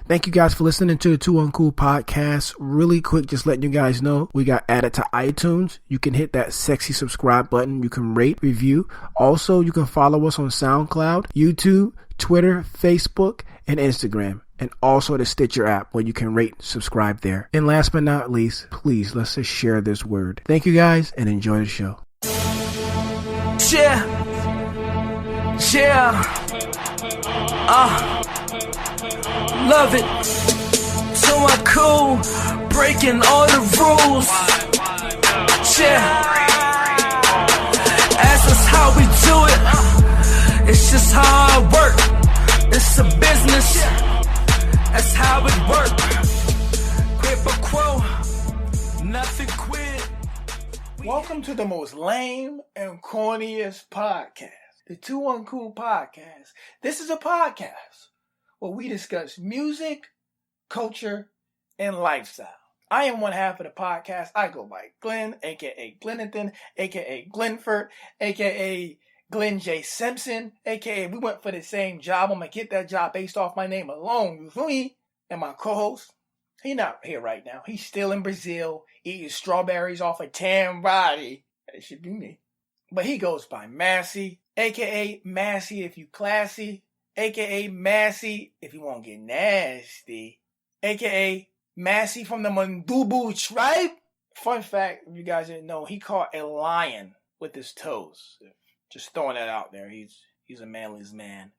Thank you guys for listening to the Uncool podcast. Really quick, just letting you guys know we got added to iTunes. You can hit that sexy subscribe button. You can rate, review. Also, you can follow us on SoundCloud, YouTube, Twitter, Facebook, and Instagram. And also the Stitcher app where you can rate, subscribe there. And last but not least, please let's just share this word. Thank you guys and enjoy the show. Yeah. Love it. So Uncool, breaking all the rules. Yeah. Ask us how we do it. It's just how I work. It's a business. That's how it works. Quid pro quo. Nothing quit. Welcome to the most lame and corniest podcast, the Uncool podcast. This is a podcast where we discuss music, culture, and lifestyle. I am one half of the podcast. I go by Glen, aka Glenathan, aka Glenford, aka Glen J. Simpson, aka we went for the same job. I'm gonna get that job based off my name alone. You feel me? And my co-host, he's not here right now. He's still in Brazil eating strawberries off a tan body. That should be me. But he goes by Massey, aka Massey if you classy, aka Massey if you want to get nasty, aka Massey from the Mandubu tribe. Fun fact, if you guys didn't know, he caught a lion with his toes. Just throwing that out there. He's a manly's man.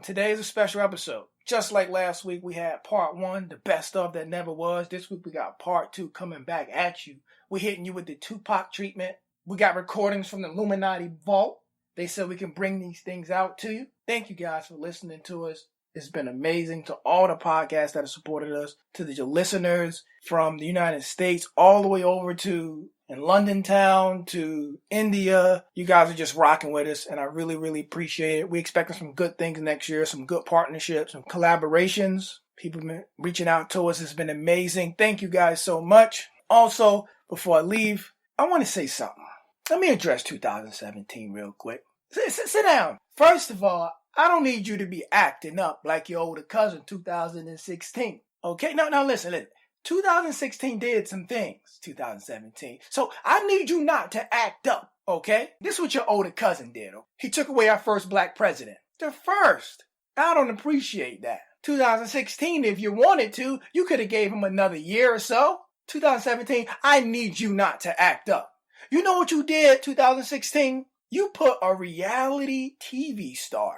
Today is a special episode. Just like last week, we had part 1, the best of that never was. This week, we got part 2 coming back at you. We're hitting you with the Tupac treatment. We got recordings from the Illuminati vault. They said we can bring these things out to you. Thank you guys for listening to us. It's been amazing to all the podcasts that have supported us, to the listeners from the United States all the way over to in London town to India. You guys are just rocking with us, and I really, really appreciate it. We expecting some good things next year, some good partnerships, some collaborations. People have been reaching out to us. It's been amazing. Thank you guys so much. Also, before I leave, I want to say something. Let me address 2017 real quick. Sit down. First of all, I don't need you to be acting up like your older cousin 2016. Okay? Now listen. 2016 did some things, 2017. So I need you not to act up, okay? This is what your older cousin did. He took away our first black president. The first. I don't appreciate that. 2016, if you wanted to, you could have gave him another year or so. 2017, I need you not to act up. You know what you did, 2016? You put a reality TV star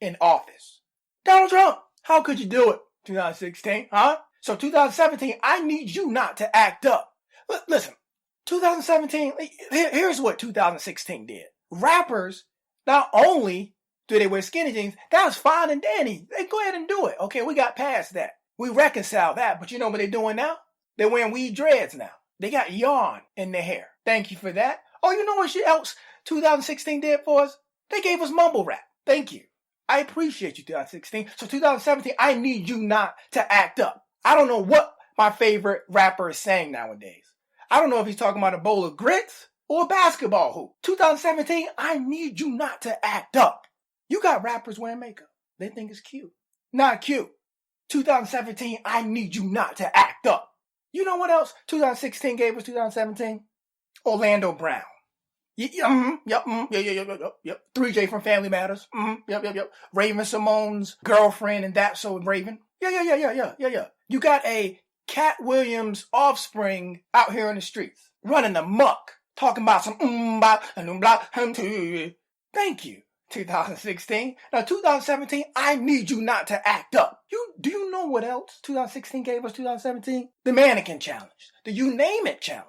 in office. Donald Trump, how could you do it? 2016, huh? So 2017, I need you not to act up. Listen, 2017, here's what 2016 did. Rappers, not only do they wear skinny jeans, that's fine and dandy. They go ahead and do it. Okay, we got past that. We reconcile that. But you know what they're doing now? They're wearing weed dreads now. They got yarn in their hair. Thank you for that. Oh, you know what else 2016 did for us? They gave us mumble rap. Thank you. I appreciate you, 2016. So 2017, I need you not to act up. I don't know what my favorite rapper is saying nowadays. I don't know if he's talking about a bowl of grits or a basketball hoop. 2017, I need you not to act up. You got rappers wearing makeup. They think it's cute. Not cute. 2017, I need you not to act up. You know what else 2016 gave us 2017? Orlando Brown. Yep. 3J from Family Matters. Yep. Raven Simone's girlfriend, and That's So Raven. Yeah. You got a Cat Williams offspring out here in the streets, running amok, talking about some Thank you, 2016. Now, 2017, I need you not to act up. Do you know what else 2016 gave us 2017? The mannequin challenge. The you name it challenge.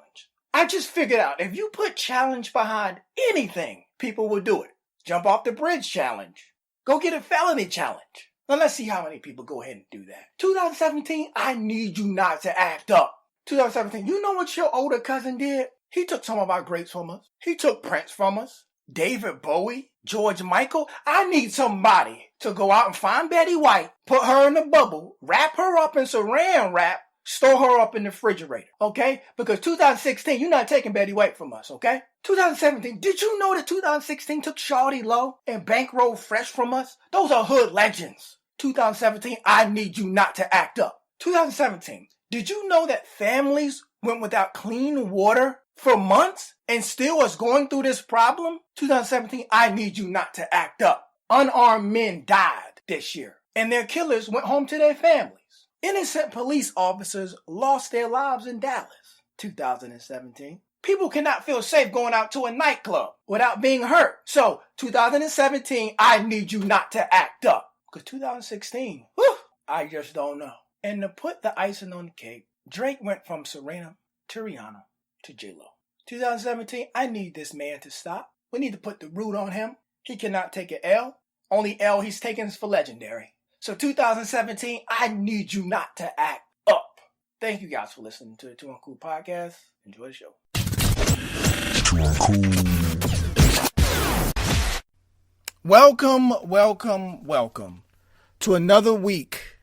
I just figured out if you put challenge behind anything, people will do it. Jump off the bridge challenge. Go get a felony challenge. Now let's see how many people go ahead and do that. 2017, I need you not to act up. 2017, you know what your older cousin did? He took some of our greats from us. He took Prince from us. David Bowie, George Michael. I need somebody to go out and find Betty White, put her in a bubble, wrap her up in saran wrap, store her up in the refrigerator, okay? Because 2016, you're not taking Betty White from us, okay? 2017, did you know that 2016 took Shawty Low and Bankroll Fresh from us? Those are hood legends. 2017, I need you not to act up. 2017, did you know that families went without clean water for months and still is going through this problem? 2017, I need you not to act up. Unarmed men died this year, and their killers went home to their families. Innocent police officers lost their lives in Dallas. 2017. People cannot feel safe going out to a nightclub without being hurt. So, 2017, I need you not to act up. Because 2016, I just don't know. And to put the icing on the cake, Drake went from Serena to Rihanna to J-Lo. 2017, I need this man to stop. We need to put the root on him. He cannot take an L. Only L he's taking is for legendary. So 2017, I need you not to act up. Thank you guys for listening to the Too Uncool podcast. Enjoy the show. Too Uncool. Welcome to another week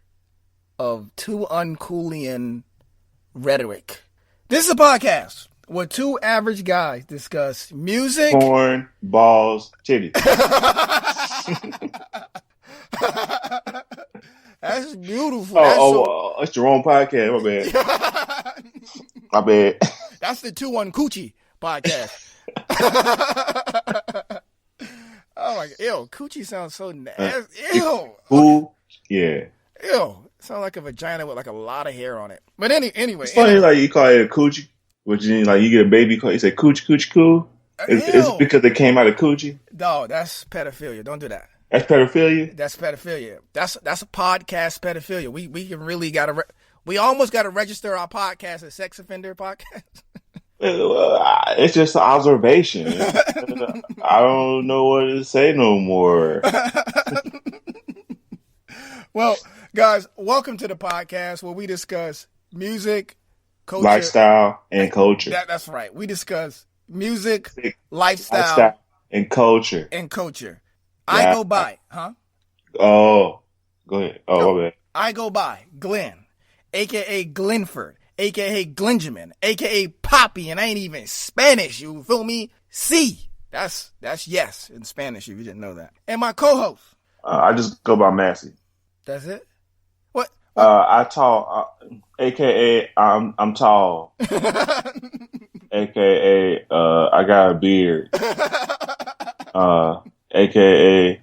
of Too Uncoolian rhetoric. This is a podcast where two average guys discuss music, Porn, balls, titties. That's beautiful. It's the wrong podcast. My bad. That's the Two Uncoochie podcast. Oh my god, ew, coochie sounds so nasty. Ew. Who? Yeah. Ew. Sounds like a vagina with like a lot of hair on it. But anyway. It's funny, like you call it a coochie, which is like you get a baby call, you say coochie coo. It's because it came out of coochie. No, that's pedophilia. Don't do that. That's pedophilia? That's pedophilia. That's a podcast pedophilia. We can really we almost gotta register our podcast as sex offender podcast. It's just an observation. I don't know what to say no more. Well, guys, welcome to the podcast where we discuss music, culture, lifestyle, and culture. That's right. We discuss music, lifestyle, and culture. Yeah. I go by, Oh, go ahead. My bad. I go by Glen, a.k.a. Glenford, a.k.a. Glenjamin, a.k.a. Poppy, and I ain't even Spanish, you feel me? C. That's yes in Spanish if you didn't know that. And my co-host. I just go by Massey. That's it? What? I tall, a.k.a. I'm tall. a.k.a. I got a beard. A.k.a.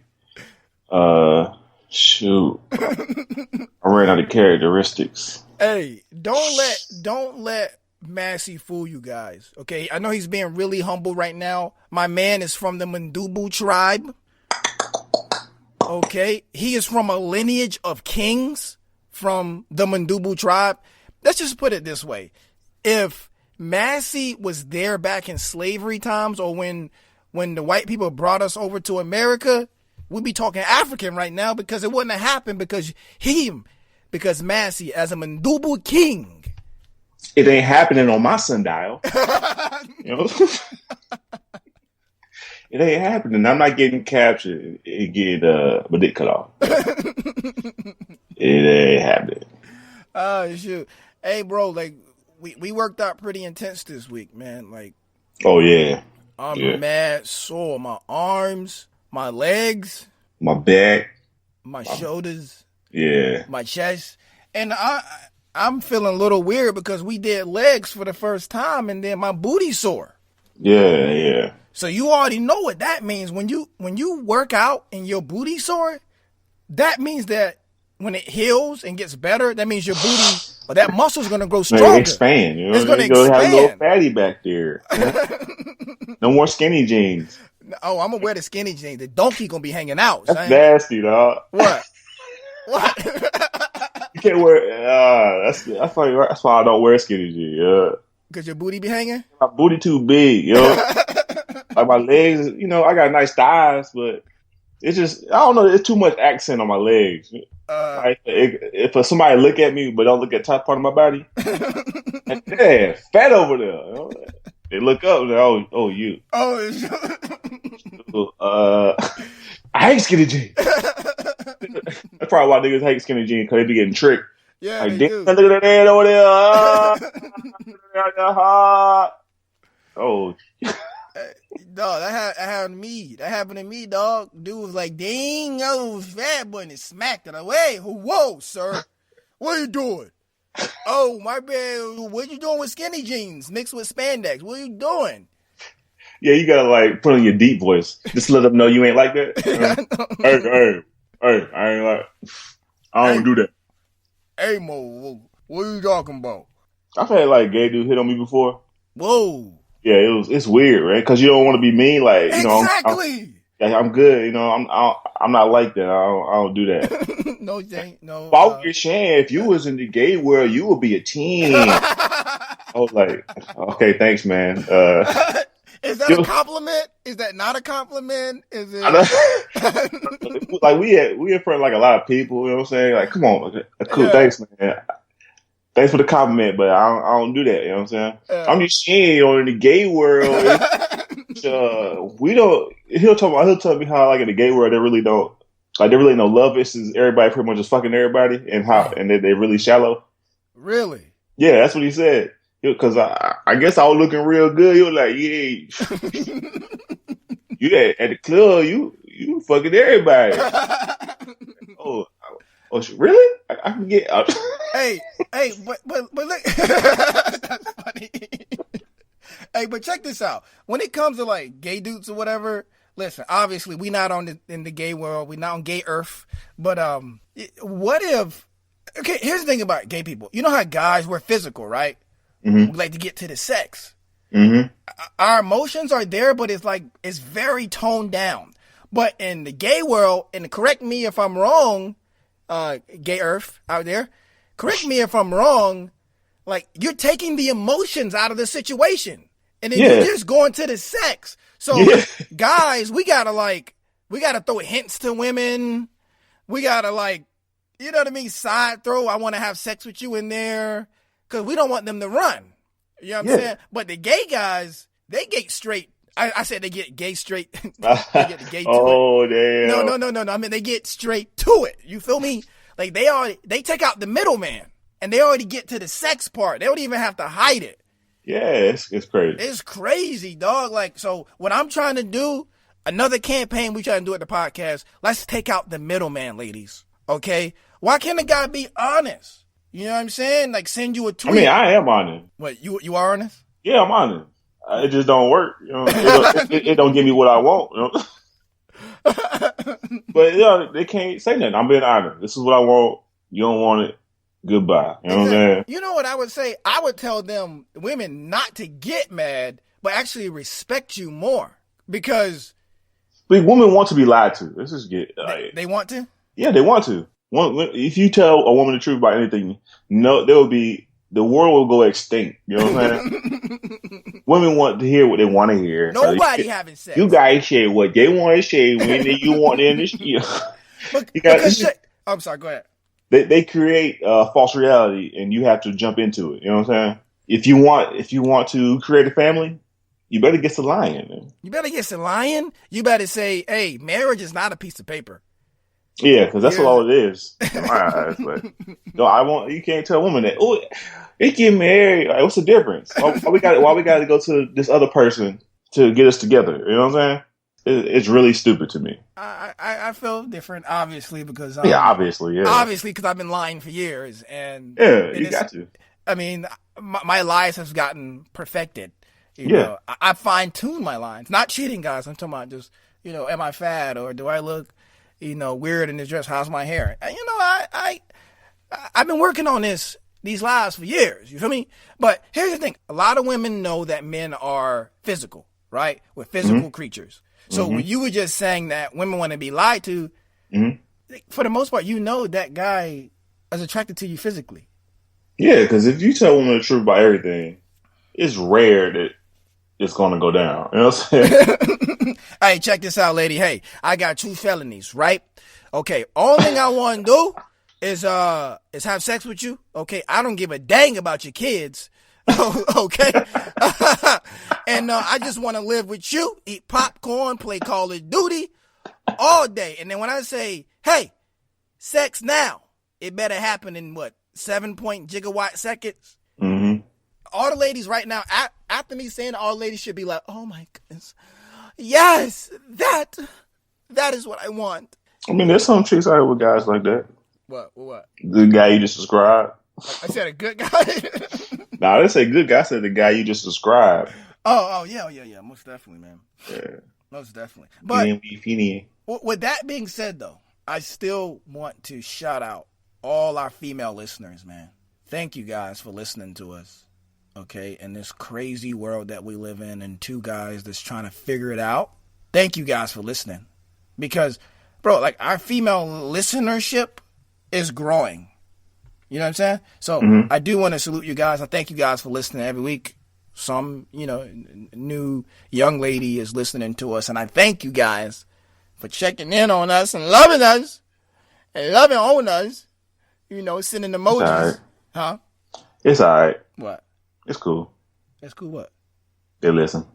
Shoot. I ran out of characteristics. Hey, don't let Massey fool you guys. Okay, I know he's being really humble right now. My man is from the Mandubu tribe. Okay, he is from a lineage of kings from the Mandubu tribe. Let's just put it this way: if Massey was there back in slavery times, or when the white people brought us over to America, we'd be talking African right now, because it wouldn't have happened because Massey, as a Mandubu king. It ain't happening on my sundial. You know? It ain't happening. I'm not getting captured and getting my dick cut off. It ain't happening. Oh, shoot. Hey, bro, like, we worked out pretty intense this week, man. Like, oh, yeah. I'm mad sore. My arms, my legs, my back, my shoulders, my chest. And I'm feeling a little weird because we did legs for the first time, and then my booty sore. Yeah. So you already know what that means. When you work out and your booty sore, that means that when it heals and gets better, that means your booty or that muscle's going to grow stronger. Expand. You know? It's going to expand. Have a little fatty back there. No more skinny jeans. Oh, I'm going to wear the skinny jeans. The donkey going to be hanging out. That's nasty, dog. What? You can't wear. That's why I don't wear skinny jeans. Because your booty be hanging? My booty too big, you know. Like my legs, you know, I got nice thighs, but it's just, I don't know, it's too much accent on my legs. Like, if somebody look at me but don't look at the top part of my body, yeah, fat over there. You know? They look up and they're, oh, you. I hate skinny jeans. That's probably why niggas hate skinny jeans, because they be getting tricked. Yeah, like, they do. Look at that head over there. Oh. Dog, that happened to me. That happened to me, dog. Dude was like, dang, oh, fat boy, and he smacked it away. Whoa, sir. What are you doing? Oh, my bad. What you doing with skinny jeans mixed with spandex? What are you doing? Yeah, you gotta like put on your deep voice. Just let them know you ain't like that. Hey, I ain't like. I don't do that. Hey, Mo, what are you talking about? I've had like gay dude hit on me before. Whoa. Yeah, it's weird, right? Because you don't want to be mean, like exactly. I'm good, you know. I'm not like that. I don't do that. No, Jane, no. If I was saying, if you was in the gay world, you would be a teen. I was like, okay, thanks, man. Is that a compliment? Is that not a compliment? Is it? Like we in front of like a lot of people. You know what I'm saying? Like, come on, cool. Yeah. Thanks, man. Thanks for the compliment, but I don't do that. You know what I'm saying? I'm just saying, you know, in the gay world, we don't. He'll tell me how like in the gay world they really don't know love is everybody pretty much just fucking everybody and and they're really shallow. Really? Yeah, that's what he said. Because I guess I was looking real good. He was like, yeah, you at the club, you fucking everybody. Oh, really? I can get. Hey, but look, that's funny. Hey, but check this out. When it comes to like gay dudes or whatever, listen. Obviously, we not in the gay world. We not on gay earth. But what if? Okay, here's the thing about gay people. You know how guys we're physical, right? Mm-hmm. We like to get to the sex. Mm-hmm. Our emotions are there, but it's very toned down. But in the gay world, and correct me if I'm wrong, gay earth out there, correct me if I'm wrong, like you're taking the emotions out of the situation. And then you're just going to the sex. So guys, we gotta throw hints to women. We gotta you know what I mean? Side throw, I want to have sex with you in there. Because we don't want them to run. You know what I'm saying? But the gay guys, they get straight. I said they get gay straight. They get the gay to it. Damn. No. I mean, they get straight to it. You feel me? Like they take out the middleman and they already get to the sex part. They don't even have to hide it. Yeah, it's crazy. It's crazy, dog. Like, so what I'm trying to do, another campaign we try to do at the podcast, let's take out the middleman, ladies. Okay? Why can't a guy be honest? You know what I'm saying? Like send you a tweet. I mean, I am honest. What, you are honest? Yeah, I'm honest. It just don't work. You know, it don't give me what I want. You know? But you know, they can't say nothing. I'm being honest. This is what I want. You don't want it. Goodbye. You know what I'm saying? You know what I would say? I would tell them, women, not to get mad, but actually respect you more. Because women want to be lied to. Let's just get they want to? Yeah, they want to. If you tell a woman the truth about anything, the world will go extinct. You know what I'm saying? Women want to hear what they want to hear. Nobody having sex. You guys share what they want to share when you want in this year. I'm sorry, go ahead. They create a false reality and you have to jump into it. You know what I'm saying? If you want to create a family, you better get some lying. Man. You better get some lying. You better say, hey, marriage is not a piece of paper. Yeah, because that's all it is in my eyes. But no, you can't tell a woman that. Oh, they get married. Like, what's the difference? Why we got to go to this other person to get us together? You know what I'm saying? It's really stupid to me. I feel different, obviously, because obviously, because I've been lying for years, and you got to. I mean, my lies have gotten perfected. You know, I fine tune my lines. Not cheating, guys. I'm talking about just am I fat or do I look weird in this dress? How's my hair? And, I've been working on these lies for years. You feel me? But here's the thing. A lot of women know that men are physical, right? We're physical creatures. So when you were just saying that women want to be lied to, for the most part, that guy is attracted to you physically. Yeah, because if you tell women the truth about everything, it's rare that it's going to go down. You know what I'm saying? Hey, check this out, lady. Hey, I got 2 felonies, right? Okay, only thing I want to do is have sex with you. Okay, I don't give a dang about your kids. Okay? And I just want to live with you, eat popcorn, play Call of Duty all day. And then when I say, hey, sex now, it better happen in 7 gigawatt seconds? Mm-hmm. All the ladies right now, after me saying all ladies should be like, oh my goodness, yes, that is what I want. I mean, there's some chicks out here with guys like that. What? The guy you just described. I said a good guy. Nah, I didn't say good guy. I said the guy you just described. Oh, yeah. Most definitely, man. Yeah. Most definitely. But Feeny. with that being said, though, I still want to shout out all our female listeners, man. Thank you guys for listening to us, okay, in this crazy world that we live in and two guys that's trying to figure it out. Thank you guys for listening. Because, bro, like, our female listenership is growing. You know what I'm saying? So I do want to salute you guys. I thank you guys for listening every week. Some, new young lady is listening to us, and I thank you guys for checking in on us and loving us and loving on us. Sending emojis. It's all right. Huh? It's all right. What? It's cool. It's cool. What? They listen.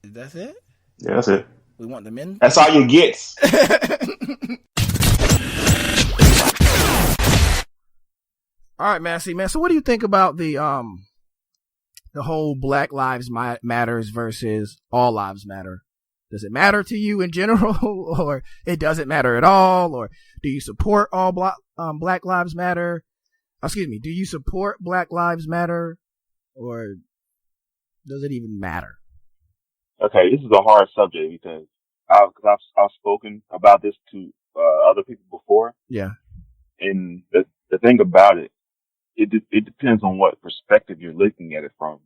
That's it? Yeah, that's it. We want the men. That's all you get. All right, Massey, man. So what do you think about the whole Black Lives Matters versus All Lives Matter? Does it matter to you in general, or it doesn't matter at all? Or do you support all Black Lives Matter? Excuse me. Do you support Black Lives Matter, or does it even matter? Okay, this is a hard subject because I've spoken about this to other people before. Yeah. And the thing about it depends on what perspective you're looking at it from.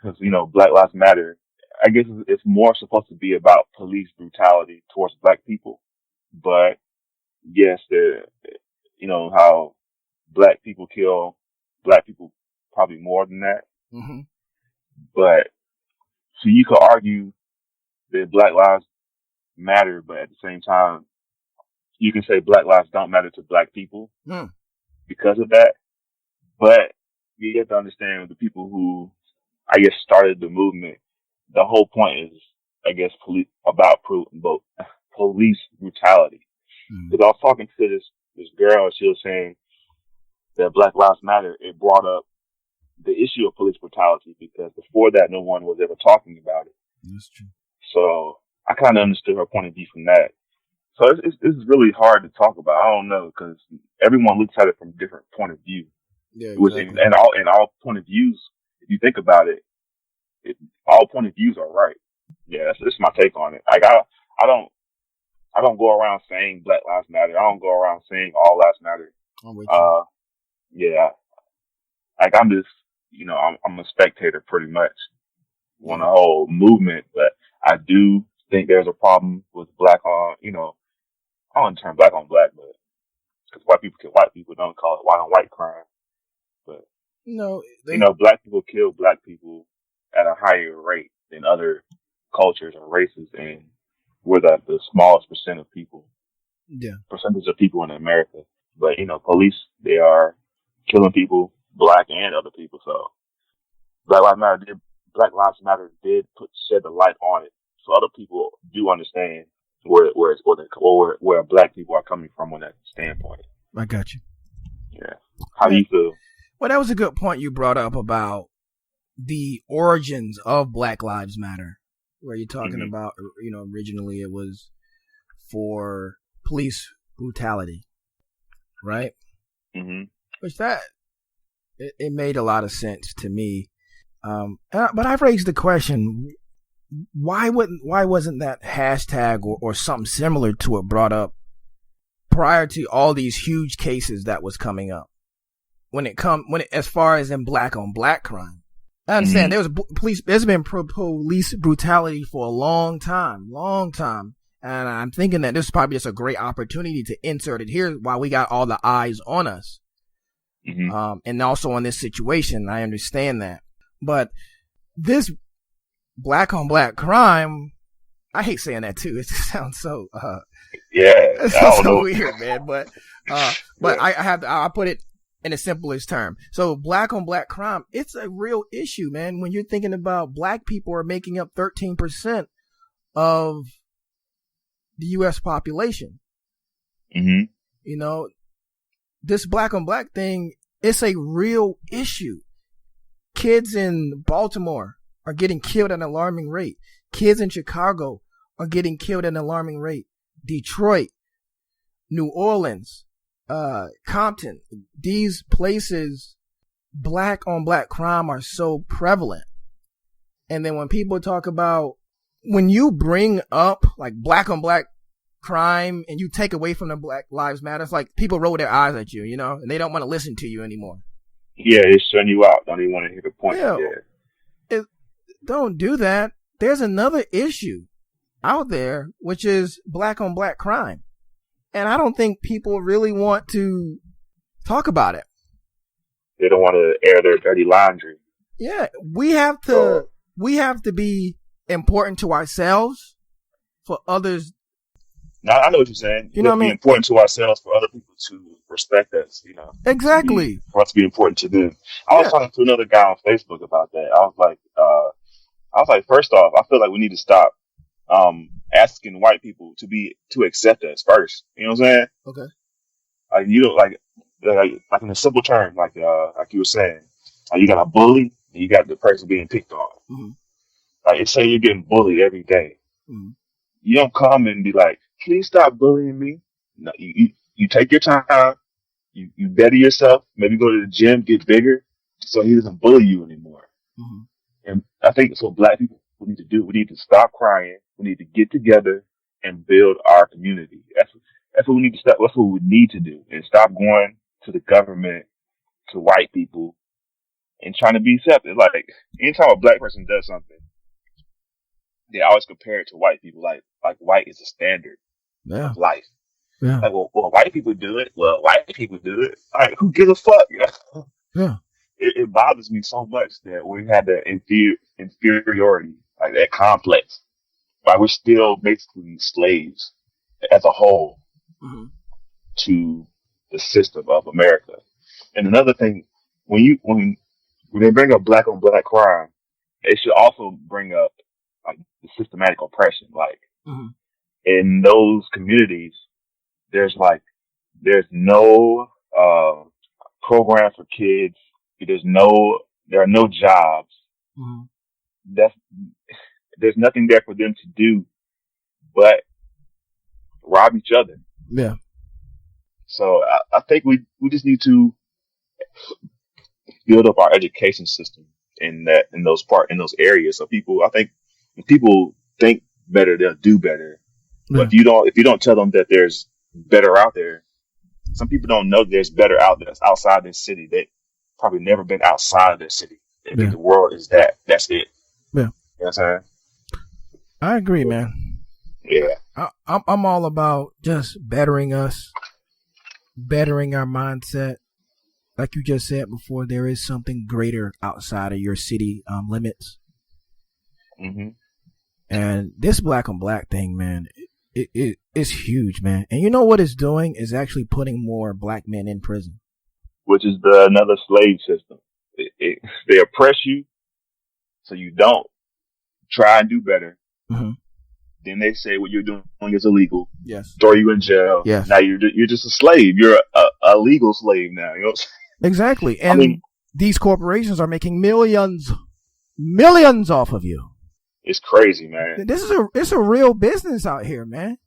Because, Black Lives Matter, I guess it's more supposed to be about police brutality towards black people. But yes, how black people kill black people probably more than that. Mm-hmm. But so you could argue that Black Lives matter, but at the same time, you can say Black lives don't matter to black people because of that. But you have to understand the people who, I guess, started the movement. The whole point is, I guess, police brutality. Because I was talking to this girl, and she was saying that Black Lives Matter, it brought up the issue of police brutality, because before that, no one was ever talking about it. That's true. So I kind of understood her point of view from that. So it's really hard to talk about. I don't know, because everyone looks at it from a different point of view. Yeah, exactly. And all point of views, if you think about it, all point of views are right. Yeah, that's my take on it. Like I don't go around saying Black Lives Matter. I don't go around saying All Lives Matter. I'm with you. Yeah, like I'm just, I'm a spectator pretty much on the whole movement, but I do think there's a problem with black on, I don't turn black on black, but because white people kill white people, don't call it white on white crime. But black people kill black people at a higher rate than other cultures or races, and we're the smallest percentage of people in America. But police, they are killing people, black and other people. So Black Lives Matter did shed the light on it, so other people do understand where black people are coming from on that standpoint. I got you. Yeah. How do you feel? Well, that was a good point you brought up about the origins of Black Lives Matter, where you're talking about, originally it was for police brutality, right? Mm-hmm. Which it made a lot of sense to me. But I've raised the question, why wasn't that hashtag or something similar to it brought up prior to all these huge cases that was coming up? As far as in black on black crime, I understand there's been police brutality for a long time, and I'm thinking that this is probably just a great opportunity to insert it here while we got all the eyes on us, and also on this situation. I understand that, but this black on black crime, I hate saying that too. It sounds so it sounds so weird, man. But I put it in the simplest term. So black on black crime, it's a real issue, man. When you're thinking about black people are making up 13% of the U.S. population. Mm-hmm. This black on black thing, it's a real issue. Kids in Baltimore are getting killed at an alarming rate. Kids in Chicago are getting killed at an alarming rate. Detroit, New Orleans, Compton, these places, black on black crime are so prevalent. And then when people talk about, when you bring up like black on black crime and you take away from the Black Lives Matter, it's like people roll their eyes at you, you know, and they don't want to listen to you anymore. Yeah, they shun you out. Don't even want to hear the point. Yeah. Don't do that. There's another issue out there, which is black on black crime. And I don't think people really want to talk about it. They don't want to air their dirty laundry. Yeah, we have to be important to ourselves for others. Now, I know what you're saying. You know what I mean? Be important to ourselves for other people to respect us, you know. Exactly. For us to be important to them. I was talking to another guy on Facebook about that. I was like, first off, I feel like we need to stop asking white people to accept us first. You know what I'm saying? Okay. Like, you know, like in a simple term, like you were saying, like you got a bully and you got the person being picked on. Mm-hmm. Like, say you're getting bullied every day. Mm-hmm. You don't come and be like, can you stop bullying me? No, you take your time. You better yourself. Maybe go to the gym, get bigger, so he doesn't bully you anymore. Mm-hmm. And I think that's what black people need to do. We need to stop crying. We need to get together and build our community. That's what we need to stop. That's what we need to do, and stop going to the government, to white people, and trying to be accepted. Like, anytime a black person does something, they always compare it to white people. Like white is a standard of life. Yeah. Like, well, white people do it. Well, white people do it. Like, who gives a fuck? Yeah. It bothers me so much that we had that inferiority, like that complex. Like, we're still basically slaves as a whole to the system of America. And another thing, when they bring up black on black crime, they should also bring up like the systematic oppression. Like, in those communities, there's no program for kids. There are no jobs. There's nothing there for them to do but rob each other. Yeah. So I think we just need to build up our education system in those areas. So I think if people think better, they'll do better. But if you don't tell them that there's better out there, some people don't know there's better out there outside this city. They probably never been outside of their city. They think the world is that's it. Yeah. You know what I'm saying? I agree, man. Yeah. I'm all about just bettering us, bettering our mindset. Like you just said before, there is something greater outside of your city limits. Mm-hmm. And this black on black thing, man, it's huge, man. And you know what it's doing is actually putting more black men in prison. Which is another slave system. They oppress you, so you don't try and do better. Mm-hmm. Then they say what you're doing is illegal. Yes. Throw you in jail. Yes. Now you're just a slave. You're a legal slave now. You know? Exactly. And these corporations are making millions off of you. It's crazy, man. It's a real business out here, man.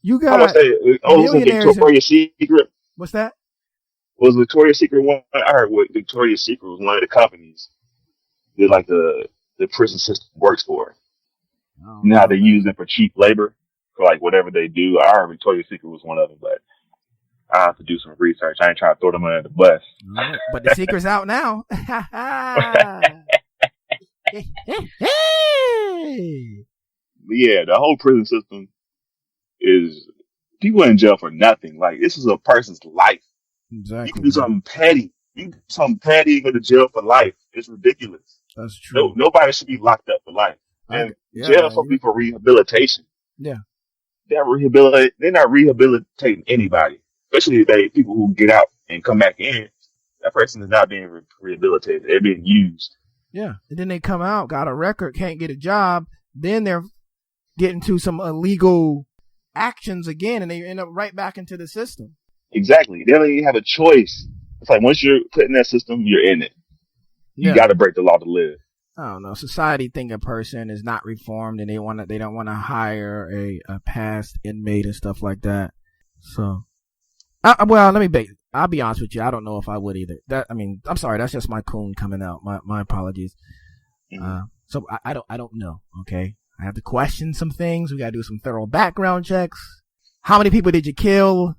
You got millionaires. Victoria's Secret. What's that? Was Victoria's Secret one? I heard Victoria's Secret was one of the companies that like the prison system works for. Oh, you know how they use them for cheap labor for like whatever they do. I heard Victoria's Secret was one of them, but I have to do some research. I ain't trying to throw them under the bus. Right. But the secret's out now. Yeah, the whole prison system is people in jail for nothing. Like, this is a person's life. Exactly. You can do something petty. You can do something petty and go to jail for life. It's ridiculous. That's true. Nobody should be locked up for life. And jail is supposed to be for rehabilitation. Yeah. They're not rehabilitating anybody, especially people who get out and come back in. That person is not being rehabilitated. They're being used. Yeah. And then they come out, got a record, can't get a job. Then they're getting to some illegal actions again, and they end up right back into the system. Exactly. They don't even have a choice. It's like once you're put in that system, you're in it. You got to break the law to live. I don't know. Society think a person is not reformed, and they don't want to hire a past inmate and stuff like that. So, well, I'll be honest with you. I don't know if I would either. I'm sorry. That's just my coon coming out. My apologies. Mm-hmm. So I don't know. Okay. I have to question some things. We got to do some thorough background checks. How many people did you kill?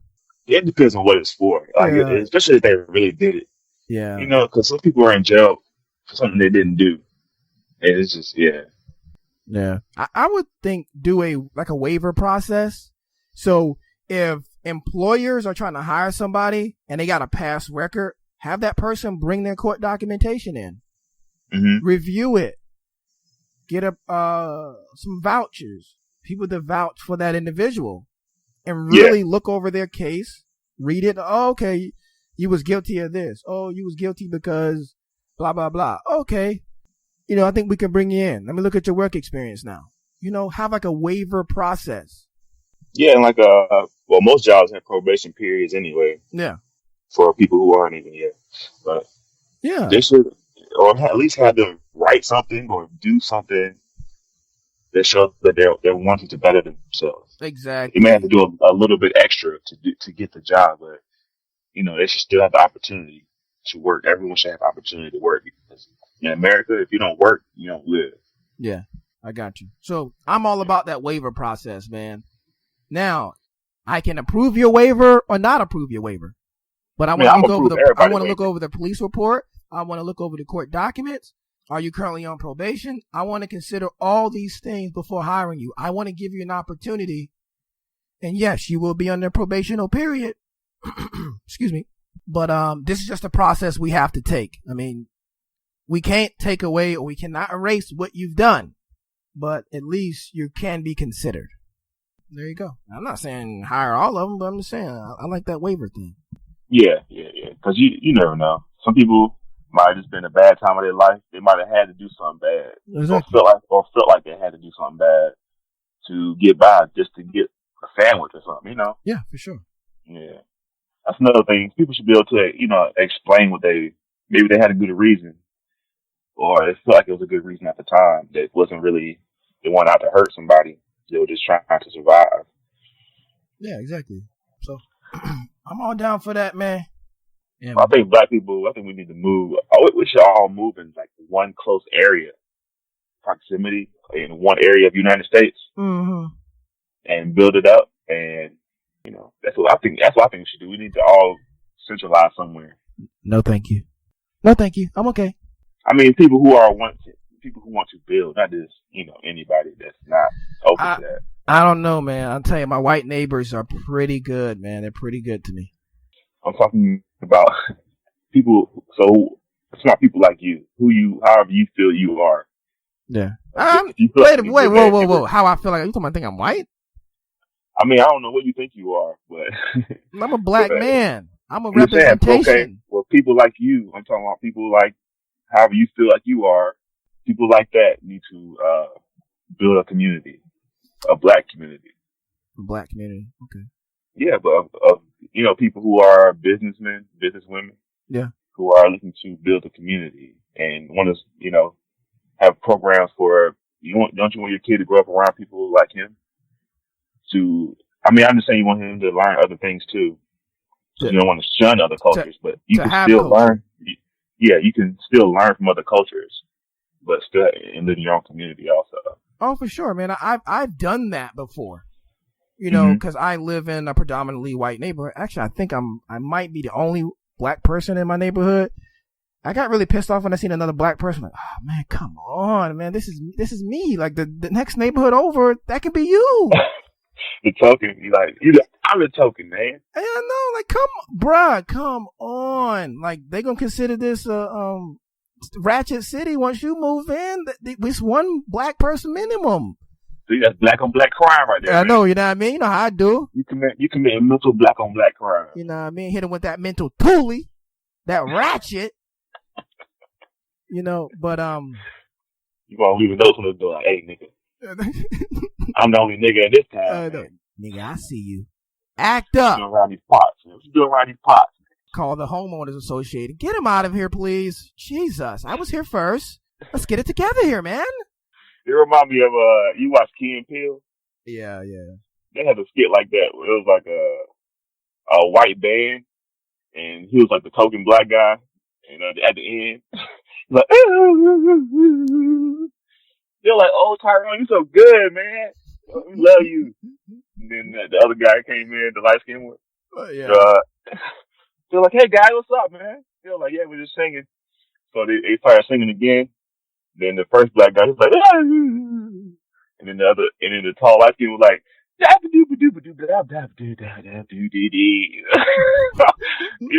It depends on what it's for. Like, especially if they really did it. Yeah. You know, because some people are in jail for something they didn't do. And it's just, yeah. Yeah. I would think do a waiver process. So if employers are trying to hire somebody and they got a past record, have that person bring their court documentation in. Mm-hmm. Review it. Get some vouchers. People to vouch for that individual. And really look over their case. Read it. Oh, okay. You was guilty of this. Oh, you was guilty because blah, blah, blah. Okay. You know, I think we can bring you in. Let me look at your work experience now. You know, have like a waiver process. Yeah, and most jobs have probation periods anyway. Yeah. For people who aren't even yet. But yeah, they should, or at least have them write something or do something that shows that they're wanting to better themselves. Exactly. You may have to do a little bit extra to get the job, but you know, they should still have the opportunity to work. Everyone should have the opportunity to work, because in America, if you don't work, you don't live. Yeah, I got you. So I'm all about that waiver process, man. Now, I can approve your waiver or not approve your waiver, but I want to look over the police report. I want to look over the court documents. Are you currently on probation? I want to consider all these things before hiring you. I want to give you an opportunity. And yes, you will be under probational period. Excuse me. But this is just a process we have to take. I mean, we can't take away or we cannot erase what you've done, but at least you can be considered. There you go. I'm not saying hire all of them, but I'm just saying I like that waiver thing. Yeah. Because you never know. Some people might have just been a bad time of their life. They might have had to do something bad, exactly. or felt like they had to do something bad to get by, just to get a sandwich or something. You know? Yeah, for sure. Yeah, that's another thing. People should be able to, explain what maybe they had a good reason, or they felt like it was a good reason at the time. That wasn't really they weren't out to hurt somebody. They were just trying to survive. Yeah, exactly. So I'm all down for that, man. Yeah, I think black people, we need to move. We should all move in like one close area, proximity in one area of the United States, mm-hmm. and build it up. And that's what I think we should do. We need to all centralize somewhere. No, thank you. I'm okay. I mean, people who want to build, not just anybody that's not open to that. I don't know, man. I'll tell you, my white neighbors are pretty good, man. They're pretty good to me. I'm talking about people. So it's not people like you, however you feel you are. Yeah. Wait, whoa. How I feel like? You talking about think I'm white? I mean, I don't know what you think you are, but I'm a black man. I'm a representation. Okay. Well, people like you. I'm talking about people like however you feel like you are. People like that need to build a community, a black community. A black community. Okay. Yeah, but people who are businessmen, businesswomen, yeah, who are looking to build a community and want to, have programs for don't you want your kid to grow up around people like him? I understand you want him to learn other things too. You don't want to shun other cultures, but you can still learn. Yeah, you can still learn from other cultures, but still live in your own community also. Oh, for sure, man. I've done that before. Because I live in a predominantly white neighborhood. Actually, I think I might be the only black person in my neighborhood. I got really pissed off when I seen another black person. Like, oh man, come on, man, this is me. Like the next neighborhood over, that could be you. The token, I'm the token, man. I know, like, come on. Like, they gonna consider this ratchet city once you move in. It's one black person minimum. See, that's black on black crime right there. I know, you know what I mean? You know how I do. You commit mental black on black crime. You know what I mean? Hit him with that mental toolie, that ratchet. But you gonna leave a note on the door like, hey, nigga. I'm the only nigga in this town. Nigga, I see you. Act up. What you doing around these pots? What you doing around these pots? call the homeowners association. Get him out of here, please. Jesus, I was here first. Let's get it together here, man. It remind me of you watch Key and Peele? Yeah. They had a skit like that where it was like a white band, and he was like the token black guy. And at the end, he's like, they're like, "Oh, Tyrone, you so good, man. We love you." And then the other guy came in, the light skinned one. They're like, "Hey, guy, what's up, man?" They're like, "Yeah, we're just singing." So they started singing again. Then the first black guy was like, and then the tall light skin was like, he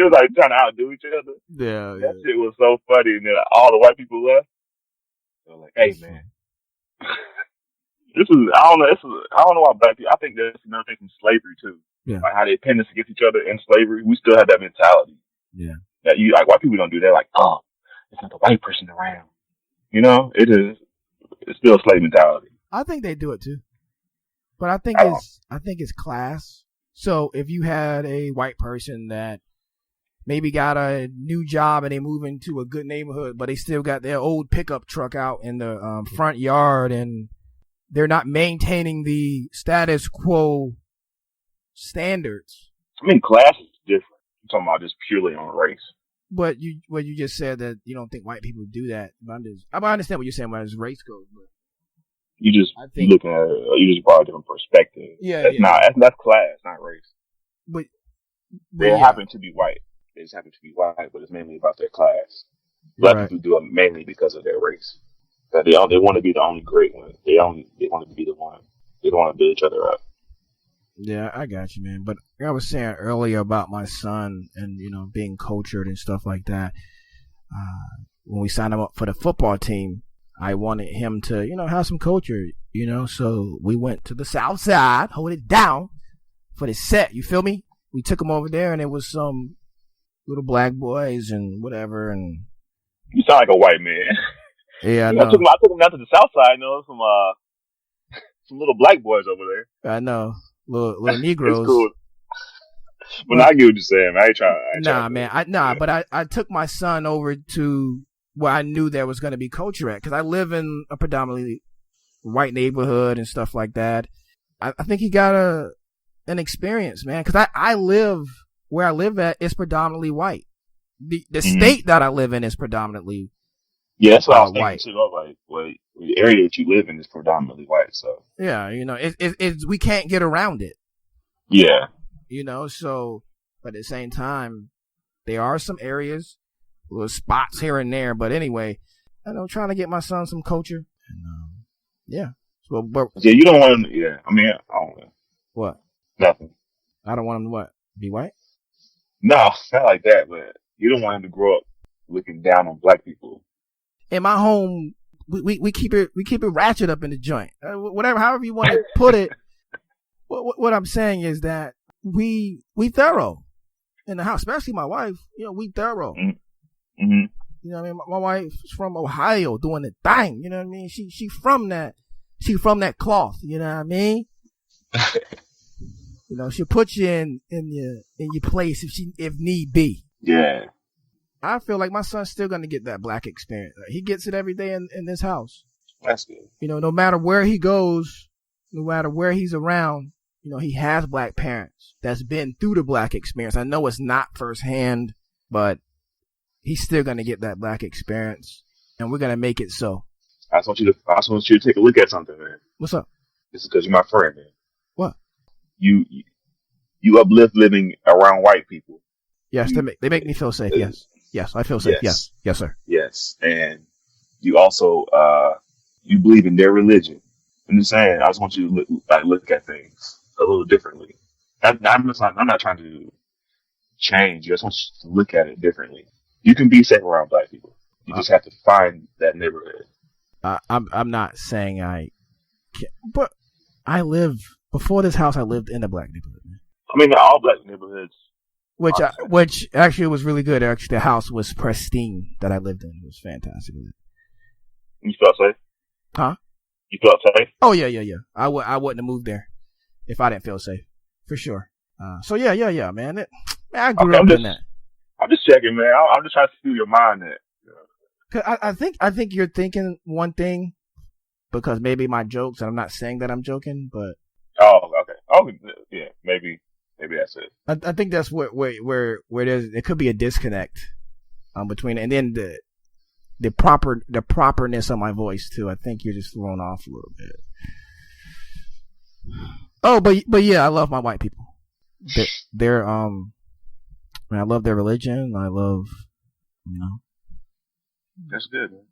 was like trying to outdo each other. Yeah, that shit was so funny. And then all the white people left. They were like, "Hey, man, I don't know why black people. I think that's another thing from slavery too. Yeah, like how they pinned us against each other in slavery. We still have that mentality. Yeah, that like white people don't do that. Like, oh, it's not the white person around. You know, it's still slave mentality. I think they do it too, but I think it's class. So if you had a white person that maybe got a new job and they move into a good neighborhood, but they still got their old pickup truck out in the front yard, and they're not maintaining the status quo standards. I mean, class is different. I'm talking about just purely on race. But you just said that you don't think white people do that. I understand what you're saying as race goes, but you just looking at it, you just brought a different perspective. Yeah, that's class, not race. But they happen to be white. They just happen to be white, but it's mainly about their class. Black people do it mainly because of their race. That they want to be the only great one. They want to be the one. They don't want to build each other up. Yeah, I got you, man. But I was saying earlier about my son and, being cultured and stuff like that. When we signed him up for the football team, I wanted him to, have some culture, So we went to the South Side, hold it down for the set. You feel me? We took him over there, and it was some little black boys and whatever. And you sound like a white man. Yeah, I know. I took him down to the South Side, some little black boys over there. I know. Little Negroes. It's cool. But I get what you're saying, man. I ain't trying. Man. But I took my son over to where I knew there was going to be culture at, because I live in a predominantly white neighborhood and stuff like that. I think he got an experience, man, because I live where I live at is predominantly white. The state that I live in is predominantly that's what I was white. Too. Like, the area that you live in is predominantly white, so yeah, it's we can't get around it. Yeah, so but at the same time, there are some areas, little spots here and there. But anyway, trying to get my son some culture. And, yeah. So, but you don't want him. Yeah, I mean, I don't know. What? Nothing. I don't want him to what? Be white? No, not like that. But you don't want him to grow up looking down on black people. In my home, we keep it ratchet up in the joint. However you want to put it. What I'm saying is that we thorough in the house, especially my wife. We thorough. Mm-hmm. I mean, my wife's from Ohio doing the thing. You know what I mean? She from that cloth. You know what I mean? She'll put you in your place if need be. Yeah. I feel like my son's still gonna get that black experience. He gets it every day in this house. That's good. No matter where he goes, no matter where he's around, he has black parents that's been through the black experience. I know it's not firsthand, but he's still gonna get that black experience, and we're gonna make it so. I just want you to take a look at something, man. What's up? This is because you're my friend, man. What? You uplift living around white people. Yes, they make me feel safe. Yes, I feel safe. Yes, sir. Yes, and you also you believe in their religion. I'm just saying, I just want you to look at things a little differently. I'm not trying to change. I just want you to look at it differently. You can be safe around black people. You just have to find that neighborhood. I'm not saying I can't, but before this house, I lived in a black neighborhood. I mean, all black neighborhoods. Which actually was really good. Actually, the house was pristine that I lived in. It was fantastic. You felt safe? Huh? You felt safe? Oh, yeah. I wouldn't have moved there if I didn't feel safe. For sure. So, yeah, man. I grew up in that. I'm just checking, man. I'm just trying to see your mind at. I think you're thinking one thing because maybe my jokes, and I'm not saying that I'm joking, but. Oh, okay. Oh, yeah, maybe that's it. I think that's where there could be a disconnect between, and then the properness of my voice too. I think you're just thrown off a little bit. Oh, but yeah, I love my white people. They're I love their religion. I love, That's good, man.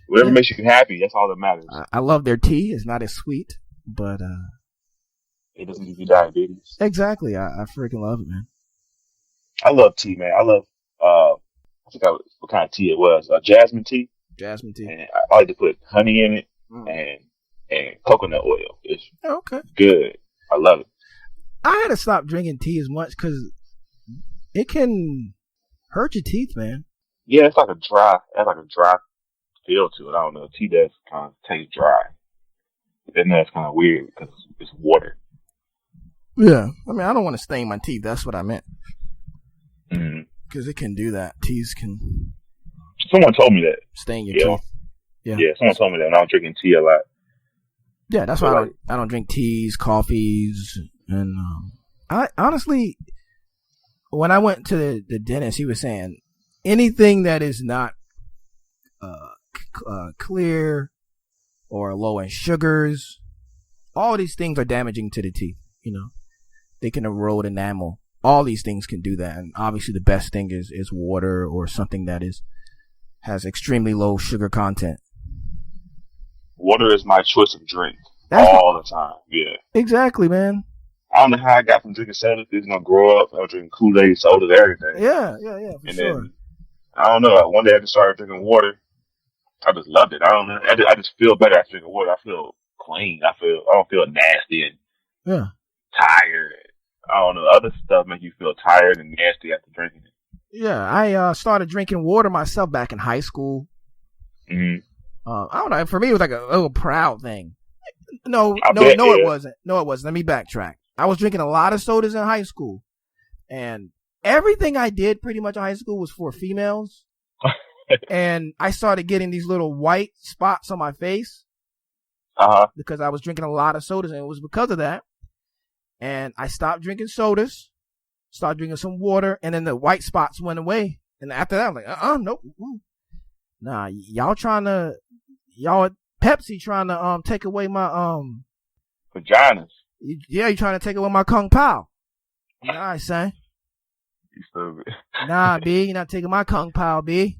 Whatever makes you happy, that's all that matters. I love their tea. It's not as sweet, but it doesn't give you diabetes. Exactly. I freaking love it, man. I love tea, man. I love I forgot what kind of tea it was. Jasmine tea. Jasmine tea. And I like to put honey in it and coconut oil. It's good. I love it. I had to stop drinking tea as much because it can hurt your teeth, man. Yeah, it's like a dry feel to it. I don't know. Tea does kind of taste dry. And that's kind of weird because it's water. Yeah. I mean, I don't want to stain my teeth. That's what I meant. Mm-hmm. Because it can do that. Teas can. Someone told me that. Stain your teeth. Yeah, someone told me that when I was drinking tea a lot. Yeah, that's why I don't drink teas, coffees, and I honestly, when I went to the dentist, he was saying anything that is not clear or low in sugars, all these things are damaging to the teeth. They can erode enamel. All these things can do that, and obviously the best thing is water or something that has extremely low sugar content. Water is my choice of drink all the time. Yeah, exactly, man. I don't know how I got from drinking soda. Grow up, I was drinking Kool-Aid, sodas, everything. Yeah, for sure. Then, I don't know. One day I just started drinking water. I just loved it. I don't know. I just feel better after drinking water. I feel clean. I don't feel nasty and tired. I don't know. Other stuff make you feel tired and nasty after drinking it. Yeah, I started drinking water myself back in high school. Mm-hmm. I don't know. For me, it was like a little proud thing. No, it wasn't. No, it wasn't. Let me backtrack. I was drinking a lot of sodas in high school, and everything I did pretty much in high school was for females. And I started getting these little white spots on my face because I was drinking a lot of sodas, and it was because of that. And I stopped drinking sodas, started drinking some water, and then the white spots went away. And after that, I'm like, nope. Nah, y'all Pepsi trying to take away my vaginas. Yeah, you trying to take away my kung pao. Nah, son. You stupid. Nah, B, you're not taking my kung pao, B.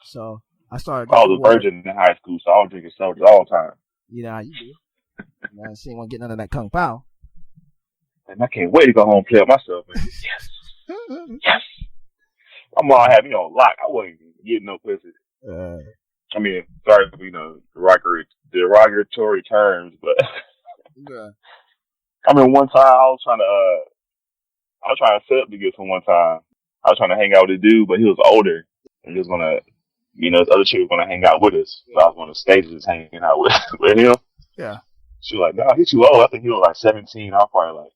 So I started. I was a virgin in high school, so I was drinking sodas all the time. Yeah, you do. I see one getting under that kung pao. And I can't wait to go home and play with myself, man. Yes. My mom had me on lock. I wasn't even getting no pussy. I mean, sorry for, derogatory terms, but I mean, one time I was trying to set up to get some one time. I was trying to hang out with a dude, but he was older. And he was gonna, this other chick was gonna hang out with us. So I was on the stages hanging out with him. Yeah. She was like, no, he's too old. I think he was like 17. I was probably like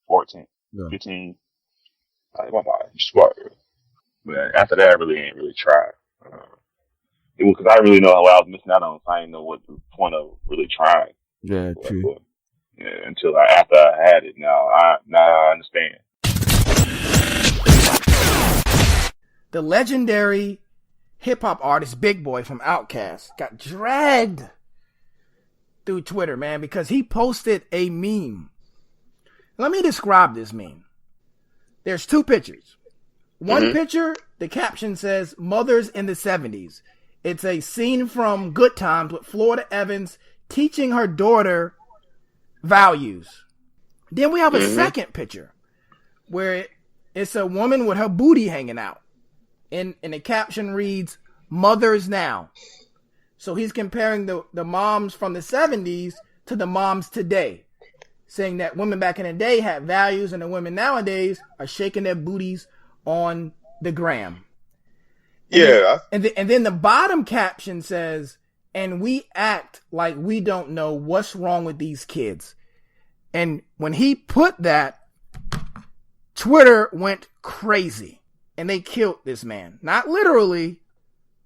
14, 15. Like, my God, you smart. But after that, I really ain't really tried. It was because I really know what I was missing out on. So I didn't know what the point of really trying. Yeah, true. Until after I had it. Now I understand. The legendary hip-hop artist Big Boy from Outkast got dragged through Twitter, man, because he posted a meme. Let me describe this meme. There's two pictures. One picture, the caption says, Mothers in the 70s. It's a scene from Good Times with Florida Evans teaching her daughter values. Then we have a second picture where it's a woman with her booty hanging out. And the caption reads, Mothers Now. So he's comparing the moms from the 70s to the moms today, saying that women back in the day had values and the women nowadays are shaking their booties on the gram. And then the bottom caption says, and we act like we don't know what's wrong with these kids. And when he put that, Twitter went crazy. and they killed this man. Not literally,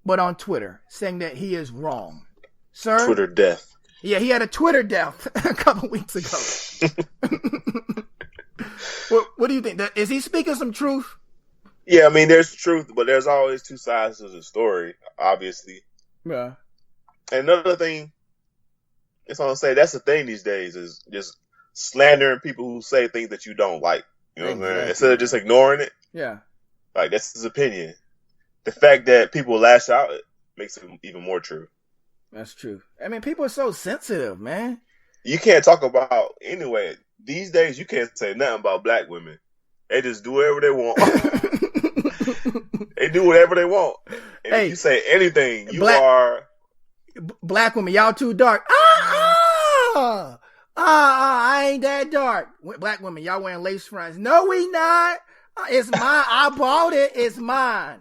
but on Twitter, saying that he is wrong. Sir? Twitter death. Yeah, he had a Twitter death a couple weeks ago. What do you think? Is he speaking some truth? Yeah, I mean, there's truth, but there's always two sides to the story, obviously. Yeah. And another thing, it's on say that's the thing these days is just slandering people who say things that you don't like. You know what I'm saying? Instead of just ignoring it. Yeah. Like, that's his opinion. The fact that people lash out makes it even more true. That's true. I mean, people are so sensitive, man. You can't talk about, anyway, these days you can't say nothing about black women. They just do whatever they want. They do whatever they want. And if you say anything, you are... Black women, y'all too dark. I ain't that dark. Black women, y'all wearing lace fronts. No, we not. It's mine. I bought it. It's mine.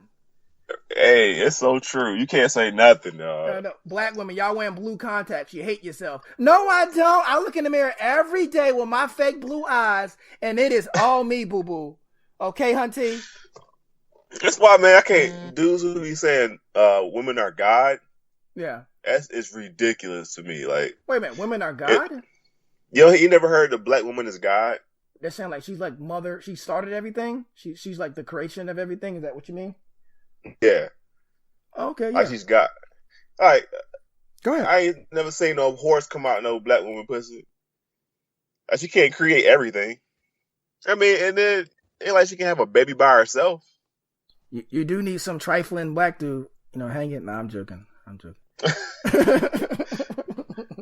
Hey, it's so true. You can't say nothing, dog. No. Black women, y'all wearing blue contacts. You hate yourself. No, I don't. I look in the mirror every day with my fake blue eyes, and it is all me, boo-boo. Okay, hunty? That's why, man, I can't... Dudes who be saying women are God. Yeah. It's ridiculous to me. Like, wait a minute, women are God? You never heard the black woman is God? They're saying like she's like mother. She started everything. She's like the creation of everything. Is that what you mean? Yeah. Okay. Yeah. Like she's God. All right. Go ahead. I ain't never seen no horse come out no black woman pussy. Like, she can't create everything. I mean, and then ain't like she can have a baby by herself. You do need some trifling black dude, hang it. Nah, I'm joking.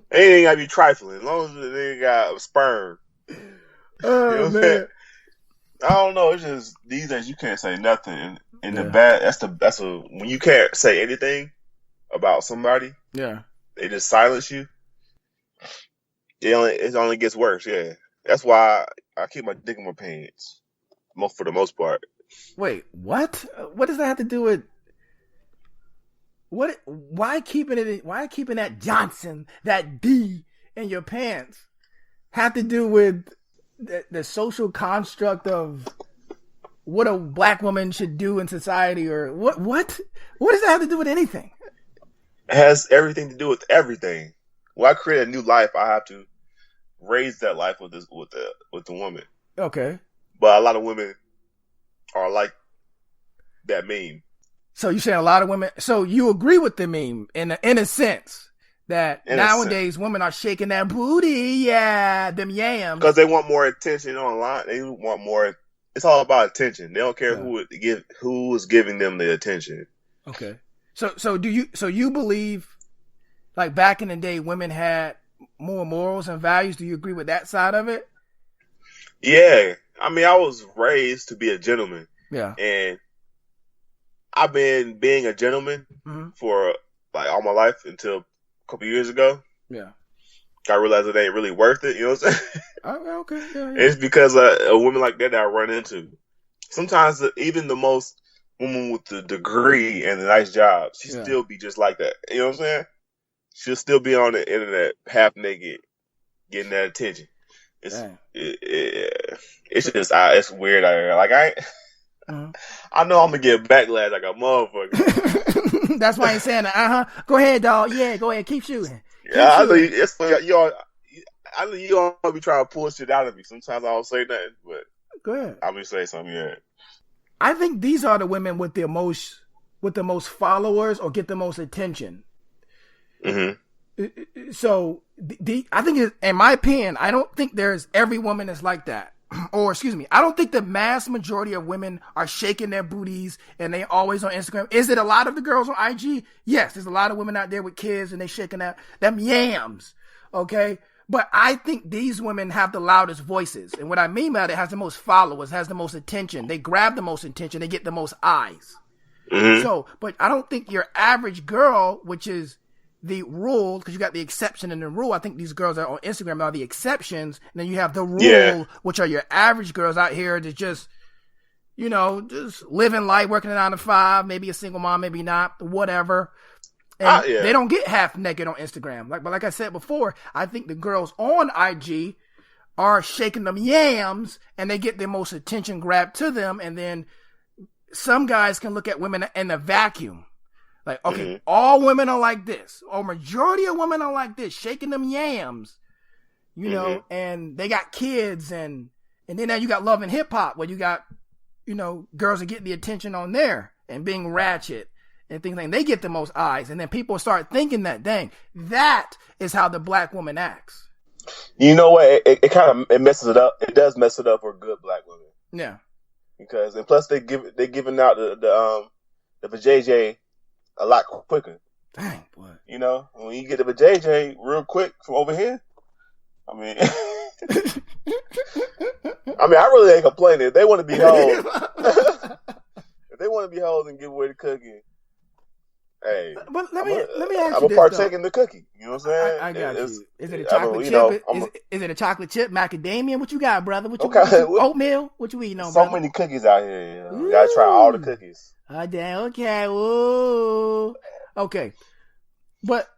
Anything gotta be trifling as long as they got sperm. Oh, man. I don't know. It's just these days you can't say nothing. And the bad, that's when you can't say anything about somebody. Yeah, they just silence you. It only gets worse. Yeah, that's why I keep my dick in my pants. For the most part. Wait, what? What does that have to do with? What? Why keeping it? Why keeping that Johnson, that D in your pants, have to do with the social construct of what a black woman should do in society, or what? What does that have to do with anything? It has everything to do with everything. When I create a new life, I have to raise that life with the woman. Okay. But a lot of women are like that meme. So you saying a lot of women? So you agree with the meme in a sense that nowadays women are shaking that booty, them yams, because they want more attention online. They want more. It's all about attention. They don't care who is giving them the attention. Okay. So you believe, like back in the day, women had more morals and values? Do you agree with that side of it? Yeah. I mean, I was raised to be a gentleman. Yeah. And I've been being a gentleman for like all my life until a couple years ago. Yeah. I realized it ain't really worth it. You know what I'm saying? Okay. Yeah. It's because a woman like that I run into. Sometimes even the most woman with the degree and the nice job, she still be just like that. You know what I'm saying? She'll still be on the internet half naked, getting that attention. It's just it's weird out here. Like I know I'm gonna get backlash like a motherfucker. That's why I ain't saying that. Go ahead, dog. Yeah, go ahead. Keep shooting. I know you all be trying to pull shit out of me. Sometimes I don't say nothing, but go ahead. I'm gonna say something. Yeah. I think these are the women with the most followers or get the most attention. Mm-hmm. So I think, in my opinion, I don't think there's every woman is like that. Or excuse me, I don't think the mass majority of women are shaking their booties and they always on Instagram. Is it a lot of the girls on IG? Yes, there's a lot of women out there with kids and they shaking them yams. Okay. But I think these women have the loudest voices. And what I mean by that, has the most followers, has the most attention. They grab the most attention. They get the most eyes. Mm-hmm. So, but I don't think your average girl, which is the rule, because you got the exception and the rule. I think these girls that are on Instagram are the exceptions. And then you have the rule, which are your average girls out here that just, just living life, working a 9 to 5, maybe a single mom, maybe not, whatever. And they don't get half naked on Instagram. But like I said before, I think the girls on IG are shaking them yams and they get the most attention grabbed to them. And then some guys can look at women in a vacuum. Like, okay, all women are like this, or majority of women are like this, shaking them yams, you know, and they got kids, and then now you got love and hip hop, where you got, you know, girls are getting the attention on there and being ratchet and things like that. They get the most eyes, and then people start thinking that, dang, that is how the black woman acts. You know what? It kind of messes it up. It does mess it up for good black women. Yeah, because and plus they're giving out the vajayjay a lot quicker. Dang, boy. You know, when you get the vajayjay real quick from over here, I mean, I really ain't complaining. If they want to be hoes, if they want to be hoes and give away the cookie, hey. But let me ask you this. I'm a partake in the cookie. You know what I'm saying? I got you. Is it a chocolate chip? Is it a chocolate chip? Macadamia? What you got, brother? What you oatmeal? What you eating on, brother? So many cookies out here. You know? You gotta try all the cookies. Oh, damn. Okay. Ooh. Okay. But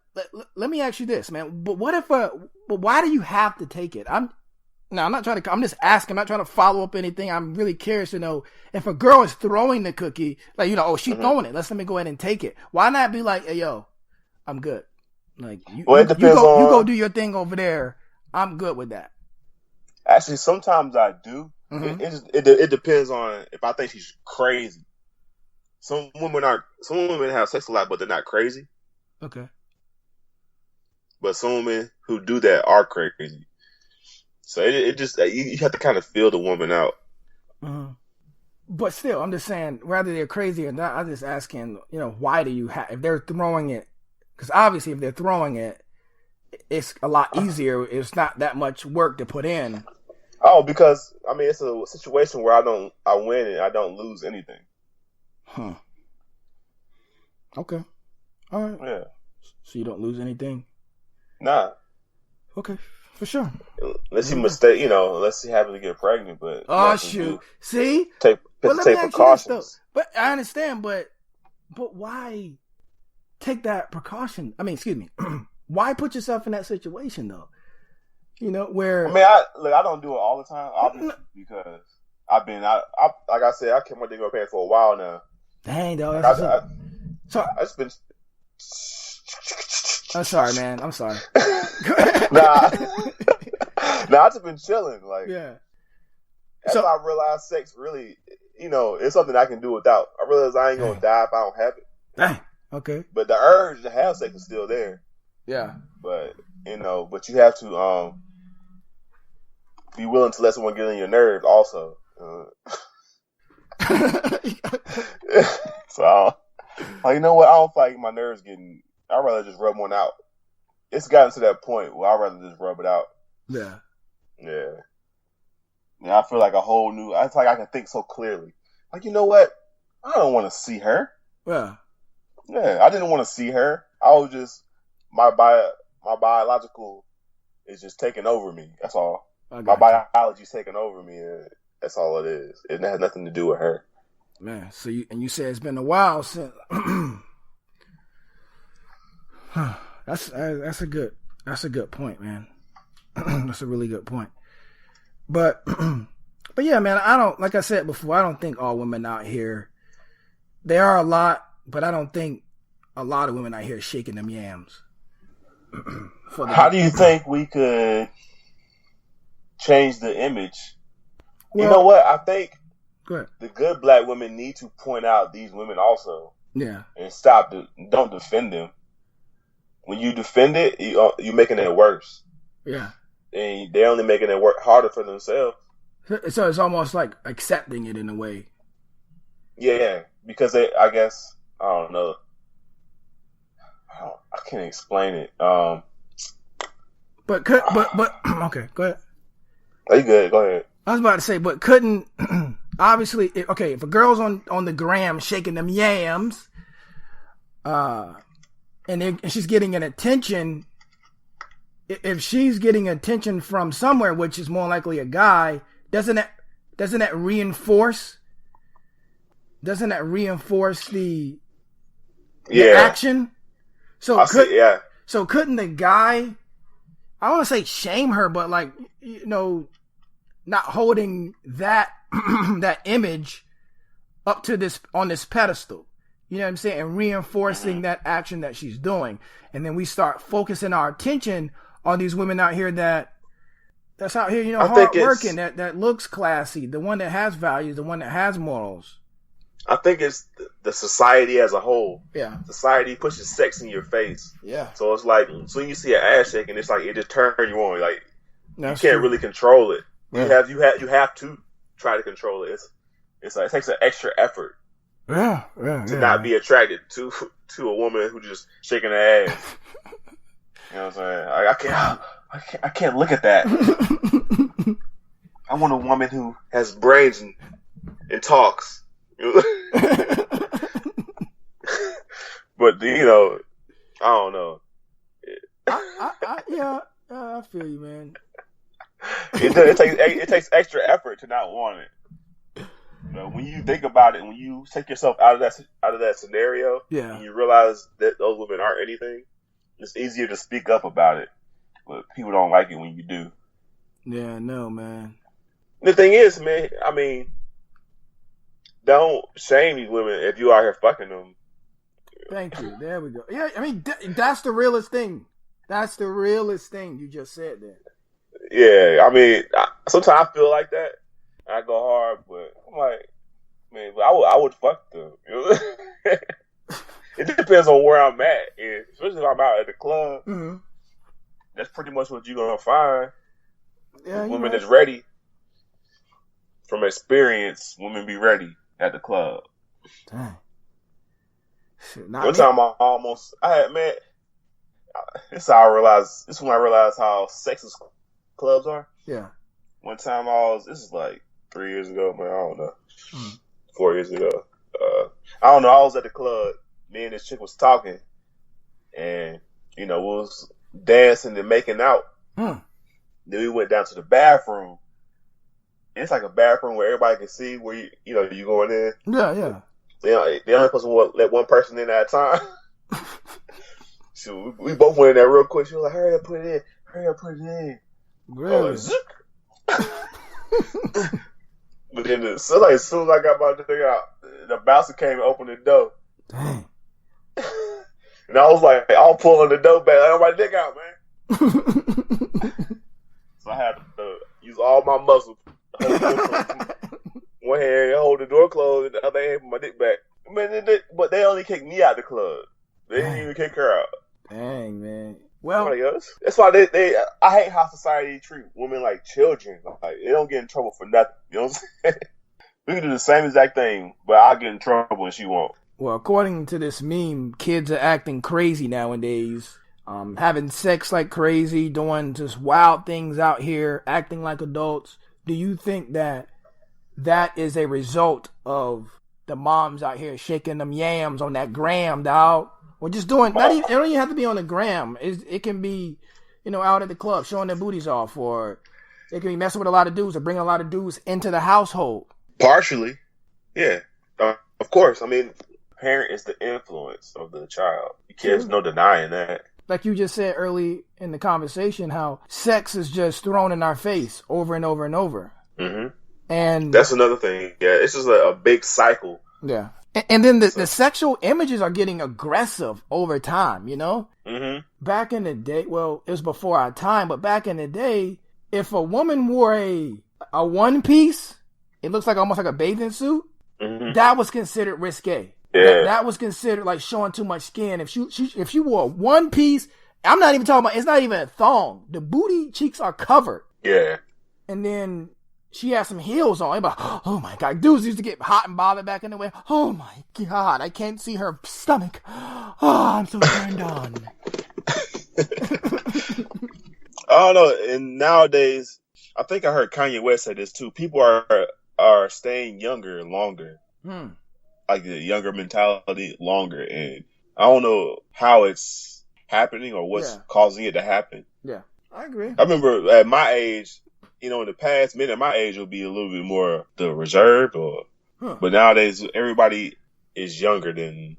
let me ask you this, man. But what if but why do you have to take it? I'm just asking. I'm not trying to follow up anything. I'm really curious to know if a girl is throwing the cookie, like, you know, she's throwing it. Let me go ahead and take it. Why not be like, hey, yo, I'm good. Like, you go do your thing over there. I'm good with that. Actually, sometimes I do. It depends on if I think she's crazy. Some women have sex a lot, but they're not crazy. Okay. But some women who do that are crazy. So it just, you have to kind of feel the woman out. But still, I'm just saying, whether they're crazy or not, I'm just asking, you know, why do you have, if they're throwing it, because obviously if they're throwing it, it's a lot easier. It's not that much work to put in. Oh, because, I mean, it's a situation where I win and I don't lose anything. Huh. Okay. All right. Yeah. So you don't lose anything? Nah. Okay. For sure. Unless you mistake, you know, unless you happen to get pregnant, but shoot. See? Take precautions. But I understand, but why take that precaution? I mean, excuse me. Why put yourself in that situation though? You know, where I mean, I don't do it all the time, obviously, because I've been like I said, I kept my dick up pants for a while now. Dang, dog. I just been. I'm sorry, man. I'm sorry. Nah, I just been chilling. Like, yeah. So I realized sex really, you know, it's something I can do without. I realize I ain't gonna die if I don't have it. Dang. Okay. But the urge to have sex is still there. Yeah. But you know, you have to be willing to let someone get on your nerves also. So, you know what? I don't feel like my nerves getting. I'd rather just rub one out. It's gotten to that point where I'd rather just rub it out. Yeah. Yeah. I feel like a whole new. I feel like I can think so clearly. Like, you know what? I don't want to see her. Yeah. Yeah, I didn't want to see her. I was just my biological is just taking over me. That's all. My biology's taking over me. And that's all it is. It has nothing to do with her. Man, so you say it's been a while since. That's a good point, man. That's a really good point. But yeah, man, like I said before, I don't think all women out here. There are a lot, but I don't think a lot of women out here shaking them yams. How do you think we could change the image? Well, you know what? I think the good black women need to point out these women also. Yeah. And don't defend them. When you defend it, you're making it worse. Yeah. And they're only making it work harder for themselves. So it's almost like accepting it in a way. Yeah, because I guess, I don't know. I can't explain it. But okay, go ahead. Are you good? Go ahead. I was about to say, but couldn't, obviously, if a girl's on the gram shaking them yams, and she's getting an attention, if she's getting attention from somewhere, which is more likely a guy, doesn't that reinforce the action? So couldn't the guy, I don't want to say shame her, but like, you know, not holding that that image up to this, on this pedestal. You know what I'm saying? And reinforcing that action that she's doing. And then we start focusing our attention on these women out here that's out here, hard working, that looks classy, the one that has values, the one that has morals. I think it's the society as a whole. Yeah. Society pushes sex in your face. Yeah. So it's like, so you see an ass shaking, it's like, it just turns you on. Like, That's you can't true. really control it. Yeah. You have to try to control it. It's like, it takes an extra effort. Yeah. To not be attracted to a woman who just shaking her ass. You know what I'm saying? I can't look at that. I want a woman who has brains and talks. But I don't know. I feel you, man. It takes extra effort to not want it. When you think about it, when you take yourself out of that scenario, and you realize that those women aren't anything, it's easier to speak up about it. But people don't like it when you do. Yeah, no, man. The thing is, man, I mean, don't shame these women if you are here fucking them. Thank you. There we go. Yeah, I mean, that's the realest thing. That's the realest thing you just said there. Yeah, I mean, sometimes I feel like that. I go hard, but I'm like, man, I would fuck them. It depends on where I'm at, and especially if I'm out at the club. Mm-hmm. That's pretty much what you're gonna find. Yeah, women that's ready. From experience, women be ready at the club. Dang. Shit, One time this is when I realized how sexist clubs are. Yeah. One time this is like 3 years ago, man, I don't know. 4 years ago. I don't know, I was at the club, me and this chick was talking, and, we was dancing and making out. Then we went down to the bathroom. And it's like a bathroom where everybody can see where you going in. Yeah. They only supposed to let one person in at a time. So we both went in there real quick. She was like, hurry up, put it in. Hurry up, put it in. Really? But then as soon as I got my thing out, the bouncer came and opened the door. Dang. And I was like, I'll pull on the door back. Let my dick out, man. So I had to use all my muscle. One hand hold the door closed, and the other hand put my dick back. But they only kicked me out the club. They didn't even kick her out. Dang, man. Well, that's why I hate how society treat women like children. Like, they don't get in trouble for nothing. You know what I'm saying? We can do the same exact thing, but I'll get in trouble when she won't. Well, according to this meme, kids are acting crazy nowadays. Having sex like crazy, doing just wild things out here, acting like adults. Do you think that is a result of the moms out here shaking them yams on that gram, dog? Or just doing, it don't even have to be on the gram. It can be, out at the club, showing their booties off, or it can be messing with a lot of dudes or bringing a lot of dudes into the household. Partially, yeah. Of course, I mean, parent is the influence of the child. There's no denying that. Like you just said early in the conversation, how sex is just thrown in our face over and over and over. Mm-hmm. And that's another thing. Yeah, it's just a big cycle. Yeah. And then the sexual images are getting aggressive over time, Mm-hmm. Back in the day, well, it was before our time, but back in the day, if a woman wore a one piece, it looks like almost like a bathing suit, that was considered risque. Yeah. That was considered like showing too much skin. If she wore a one piece, I'm not even talking about, it's not even a thong. The booty cheeks are covered. Yeah. And then she has some heels on. But, oh my God, dudes used to get hot and bothered back in the way. Oh my God, I can't see her stomach. Oh, I'm so turned on. I don't know. And nowadays, I think I heard Kanye West say this too. People are staying younger longer. Like the younger mentality longer. And I don't know how it's happening or what's causing it to happen. Yeah, I agree. I remember at my age, in the past, men at my age would be a little bit more the reserved, but nowadays everybody acts younger than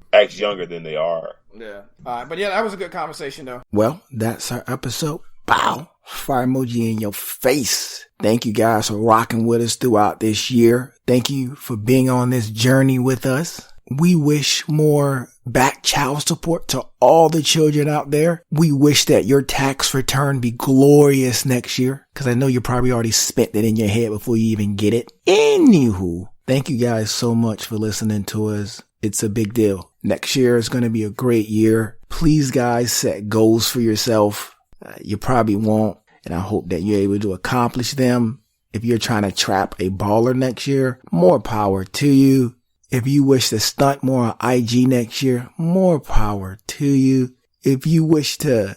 they are. Yeah. All right, but yeah, that was a good conversation though. Well, that's our episode. Bow. Fire emoji in your face. Thank you guys for rocking with us throughout this year. Thank you for being on this journey with us. We wish more back child support to all the children out there. We wish that your tax return be glorious next year, because I know you probably already spent it in your head before you even get it. Anywho, thank you guys so much for listening to us. It's a big deal. Next year is going to be a great year. Please, guys, set goals for yourself. You probably won't, and I hope that you're able to accomplish them. If you're trying to trap a baller next year, more power to you. If you wish to stunt more on IG next year, more power to you. If you wish to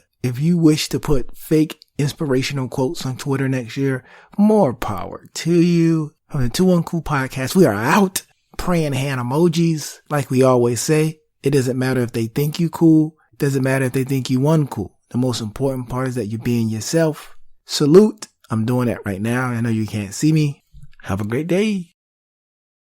put fake inspirational quotes on Twitter next year, more power to you. On the Two Uncool Podcast, we are out. Praying hand emojis. Like we always say, it doesn't matter if they think you cool. It doesn't matter if they think you uncool. The most important part is that you're being yourself. Salute. I'm doing that right now. I know you can't see me. Have a great day.